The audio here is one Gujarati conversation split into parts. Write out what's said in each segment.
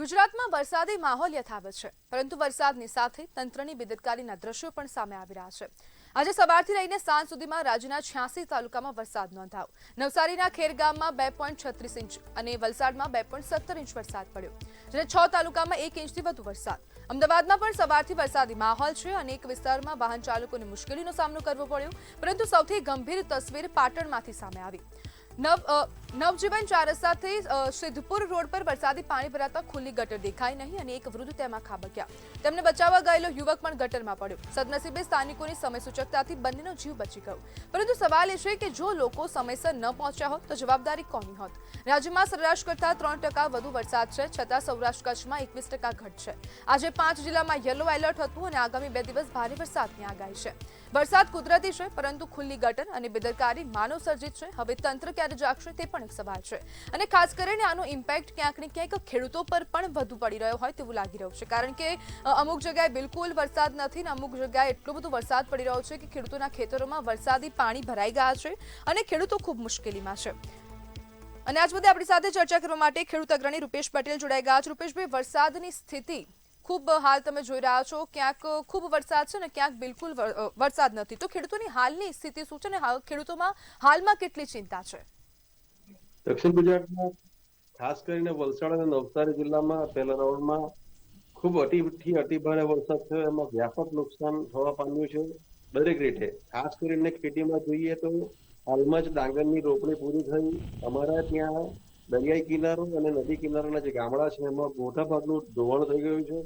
ગુજરાતમાં વરસાદી માહોલ યથાવત છે, પરંતુ વરસાદની સાથે તંત્રની બેદરકારીના દ્રશ્યો પણ સામે આવી રહ્યા છે। આજે સવારથી લઈને સાંજ સુધીમાં રાજ્યના 86 તાલુકામાં વરસાદ નોંધાયો। નવસારીના ખેરગામમાં 2.36 ઇંચ અને વલસાડમાં 2.17 ઇંચ વરસાદ પડ્યો, જ્યારે 6 તાલુકામાં 1 ઇંચથી વધુ વરસાદ। અમદાવાદમાં પણ સવારથી વરસાદી માહોલ છે। અનેક વિસ્તારમાં વાહન ચાલકોને મુશ્કેલીનો સામનો કરવો પડ્યો, પરંતુ સૌથી ગંભીર તસવીર પાટણમાંથી સામે આવી। નવજીવન ચાર રસ્તાથી સિદ્ધપુર રોડ પર વરસાદી પાણી ભરાતા ખુલ્લી ગટર દેખાઈ નહીં અને એક વૃદ્ધ તેમાં ખાબક્યા। તેમને બચાવવા ગયેલો યુવક પણ ગટરમાં પડ્યો। સદનસીબે સ્થાનિકોની સમય સૂચકતાથી બંનેનો જીવ બચી ગયો, પરંતુ સવાલ એ છે કે જો લોકો સમયસર ન પહોંચ્યા હોત તો જવાબદારી કોની હોત? રાજ્યમાં સરેરાશ કરતાં 3% વધુ વરસાદ છે, છતાં સૌરાષ્ટ્ર કચ્છમાં 21% ઘટ છે। આજે 5 જિલ્લામાં યલો એલર્ટ હતું અને આગામી 2 દિવસ ભારે વરસાદની આગાહી છે। વરસાદ કુદરતી છે, પરંતુ ખુલ્લી ગટર અને બેદરકારી માનવ સર્જિત છે। હવે તંત્ર ક્યારે જાગશે તે પણ એક સવાલ છે, અને ખાસ કરીને આનો ઇમ્પેક્ટ ક્યાંક ને ક્યાંક ખેડૂતો પર પણ વધુ પડી રહ્યો હોય તેવું લાગી રહ્યું છે, કારણ કે અમુક જગ્યાએ બિલકુલ વરસાદ નથી ને અમુક જગ્યાએ એટલો બધો વરસાદ પડી રહ્યો છે કે ખેડૂતોના ખેતરોમાં વરસાદી પાણી ભરાઈ ગયા છે અને ખેડૂતો ખૂબ મુશ્કેલીમાં છે। અને આજ મુદ્દે આપણી સાથે ચર્ચા કરવા માટે ખેડૂત અગ્રણી રૂપેશ પટેલ જોડાઈ ગયા છે। રૂપેશભાઈ, વરસાદની સ્થિતિ ખૂબ હાલ તમે જોઈ રહ્યા છો, ક્યાંક ખૂબ વરસાદ છે ને ક્યાંક બિલકુલ વરસાદ નથી, તો ખેડૂતોની હાલની સ્થિતિ શું છે ને ખેડૂતોમાં હાલમાં કેટલી ચિંતા છે? દક્ષિણ ગુજરાતમાં ખાસ કરીને વલસાડ અને નવસારી જિલ્લામાં પહેલા રાઉન્ડમાં ખૂબ અતિભારે વરસાદ થયો, એમાં વ્યાપક નુકસાન થવા પામ્યું છે દરેક રીતે। ખાસ કરીને ખેતીમાં જોઈએ તો હાલમાં જ ડાંગરની રોપણી પૂરી થઈ। અમારા ત્યાં દરિયાઈ કિનારો અને નદી કિનારાના જે ગામડા છે એમાં મોટા ભાગનું ધોવાણ થઈ ગયું છે।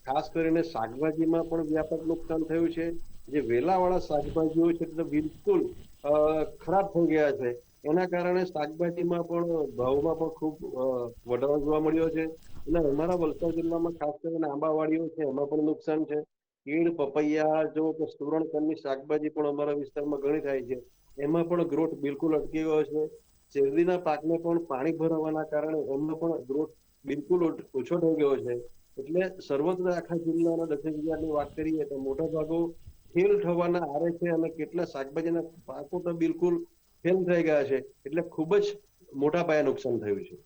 ખાસ કરીને શાકભાજીમાં પણ વ્યાપક નુકસાન થયું છે। જે વેલાવાળા શાકભાજીઓ છે તે બિલકુલ ખરાબ થઈ ગયા છે। એના કારણે શાકભાજીમાં પણ ભાવમાં પણ ખૂબ વધારો જોવા મળ્યો છે। અને અમારા વલસાડ જિલ્લામાં ખાસ કરીને આંબાવાડીઓ છે એમાં પણ નુકસાન છે। કેળ, પપૈયા જો કે સુરણકરની શાકભાજી પણ અમારા વિસ્તારમાં ઘણી થાય છે, એમાં પણ ગ્રોથ બિલકુલ અટકી ગયો છે। શેરડીના પાકને પણ પાણી ભરાવાના કારણે એમનો પણ ગ્રોથ બિલકુલ ઓછો થઈ ગયો છે। એટલે સર્વત્ર આખા જિલ્લાના દક્ષિણ ગુજરાતની વાત કરીએ તો મોટા ભાગો ફેલ થવાના આરે છે અને કેટલા શાકભાજીના પાકો તો બિલકુલ ફેલ થઈ ગયા છે। એટલે ખૂબ જ મોટા પાયે નુકસાન થયું છે।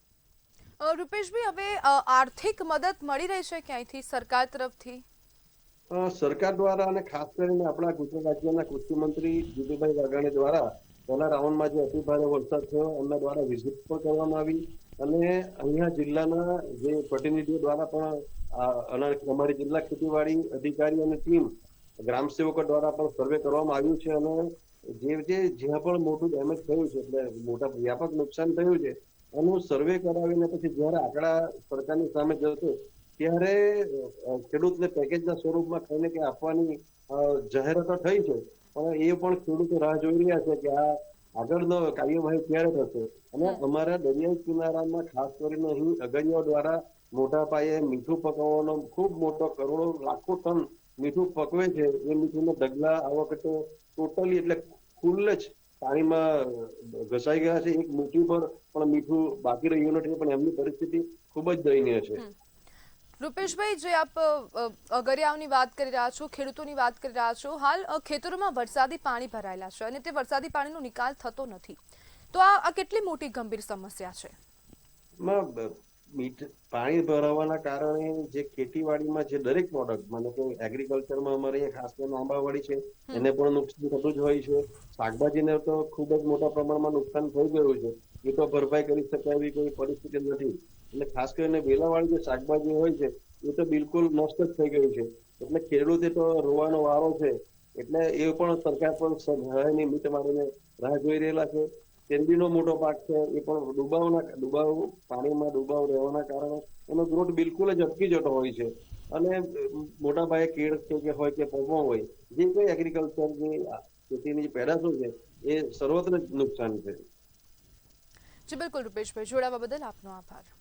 રૂપેશભાઈ, હવે આર્થિક મદદ મળી રહી છે ક્યાંયથી સરકાર તરફથી? સરકાર દ્વારા અને ખાસ કરીને આપણા ગુજરાત રાજ્યના કૃષિ મંત્રી જીતુભાઈ વાઘાણી દ્વારા પહેલા રાઉન્ડમાં જે અતિભારે વરસાદ થયો એમના દ્વારા વિઝિટ પણ કરવામાં આવી અને અહીંયા જિલ્લાના જે પ્રતિનિધિઓ દ્વારા પણ અમારી જિલ્લા ખેતીવાડી અધિકારી અને ટીમ ગ્રામ સેવકો દ્વારા પણ સર્વે કરવામાં આવ્યું છે અને જ્યાં પણ મોટું ડેમેજ થયું છે એટલે મોટા વ્યાપક નુકસાન થયું છે એનું સર્વે કરાવીને પછી જ્યારે આંકડા સરકારની સામે જશે ત્યારે ખેડૂતને પેકેજના સ્વરૂપમાં કંઈ ને કંઈ આપવાની જાહેરાતો થઈ છે, પણ એ પણ ખેડૂતો રાહ જોઈ રહ્યા છે કે આ આગળનો કાર્યવાહી ક્યારે થશે। અને અમારા દરિયાઈ કિનારામાં ખાસ કરીને અહીં અગરિયાઓ દ્વારા મોટા પાયે મીઠું પકવવાનો ખૂબ મોટો કરોડો લાખો ટન મીઠું પકવે છે। એ મીઠુંના ઢગલા આ વખતે ટોટલી એટલે ફૂલ જ પાણીમાં ઘસાઈ ગયા છે। એક મુઠ્ઠી પર પણ મીઠું બાકી રહ્યું નથી, પણ એમની પરિસ્થિતિ ખૂબ જ દયનીય છે। રૂપેશભાઈ, જે આપ અગરિયાઓની વાત કરી રહ્યા છો, ખેડૂતોની વાત કરી રહ્યા છો, હાલ ખેતરોમાં વરસાદી પાણી ભરાયેલા છે અને તે વરસાદી પાણીનો નિકાલ થતો નથી, તો આ કેટલી મોટી ગંભીર સમસ્યા છે? પાણી ભરાવાના કારણે જે ખેતીવાડીમાં જે દરેક પ્રોડક્ટ મને કે એગ્રીકલ્ચરમાં અમારે ખાસ કરીને આંબાવાડી છે એને પણ નુકસાન થતું જ હોય છે। શાકભાજીને તો ખૂબ જ મોટા પ્રમાણમાં નુકસાન થઈ ગયું છે, એ તો ભરપાઈ કરી શકાય એવી કોઈ પરિસ્થિતિ નથી। એટલે ખાસ કરીને વેલાવાળી જે શાકભાજી હોય છે એ તો બિલકુલ નષ્ટ જ થઈ ગયું છે। એટલે ખેડૂતે તો રોવાનો વારો છે। એટલે એ પણ સરકાર પણ સહાયની મીટ મારીને રાહ જોઈ રહેલા છે। શેરડીનો મોટો પાક છે એ પણ પાણીમાં ડુબાવ રહેવાના કારણે એનો ગ્રોથ બિલકુલ જ અટકી જતો હોય છે અને મોટા પાયે કેળ કે હોય કે પૌવા હોય જે કોઈ એગ્રીકલ્ચરની ખેતીની પેદાશો છે એ સર્વત્ર નુકસાન છે। જી બિલકુલ રૂપેશભાઈ, જોડાવા બદલ આપનો આભાર।